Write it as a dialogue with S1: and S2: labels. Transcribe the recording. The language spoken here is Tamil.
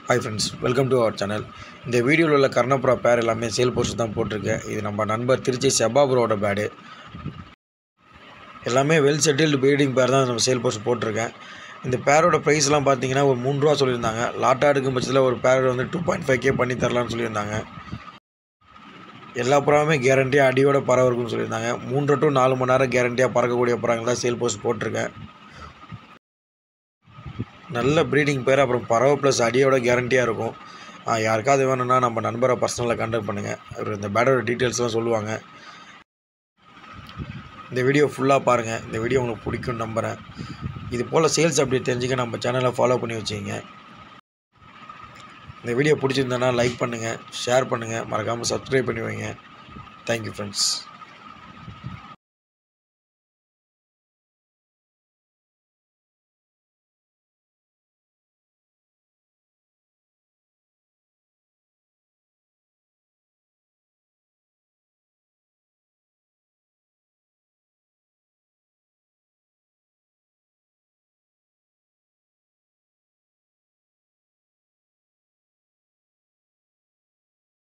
S1: Hi friends, welcome to our channel. இந்த வீடியோவில் உள்ள கர்ணப்புறா பேர் எல்லாமே சேல் போஸ்ட் தான் போட்டிருக்கேன். இது நம்ம நண்பர் திருச்சி செபாபுரோட பேடு. எல்லாமே வெல் செட்டில்டு ப்ரீடிங் பேர் தான் நம்ம சேல் போஸ்ட் போட்டிருக்கேன். இந்த பேரோட ப்ரைஸ்லாம் பார்த்தீங்கன்னா ஒரு 3 ரூபா சொல்லியிருந்தாங்க. லாட்டாக எடுக்கும் பட்சத்தில் ஒரு பேர் வந்து 2.5K பண்ணி தரலான்னு சொல்லியிருந்தாங்க. எல்லா புறாவுமே கேரண்டியாக அடியோட பறவை இருக்குன்னு சொல்லியிருந்தாங்க. 3 to 4 மணி நேரம் கேரண்டியாக பறக்கக்கூடிய புறாங்க தான் சேல் போஸ்ட் போட்டிருக்கேன். நல்ல ப்ரீடிங் பேர், அப்புறம் பறவை ப்ளஸ் அடியோட கேரண்டியாக இருக்கும். யாருக்காவது வேணும்னா நம்ம நண்பரை பர்சனலாக கான்டாக்ட் பண்ணுங்கள். அவர் இந்த பேடோட டீட்டெயில்ஸ்லாம் சொல்லுவாங்க. இந்த வீடியோ ஃபுல்லாக பாருங்கள். இந்த வீடியோ உங்களுக்கு பிடிக்கும்னு நம்புகிறேன். இது போல் சேல்ஸ் அப்டேட் தெரிஞ்சுக்க நம்ம சேனலை ஃபாலோ பண்ணி வச்சுங்க. இந்த வீடியோ பிடிச்சிருந்தேன்னா லைக் பண்ணுங்கள், ஷேர் பண்ணுங்கள், மறக்காமல் சப்ஸ்கிரைப் பண்ணி வைங்க. Thank you friends.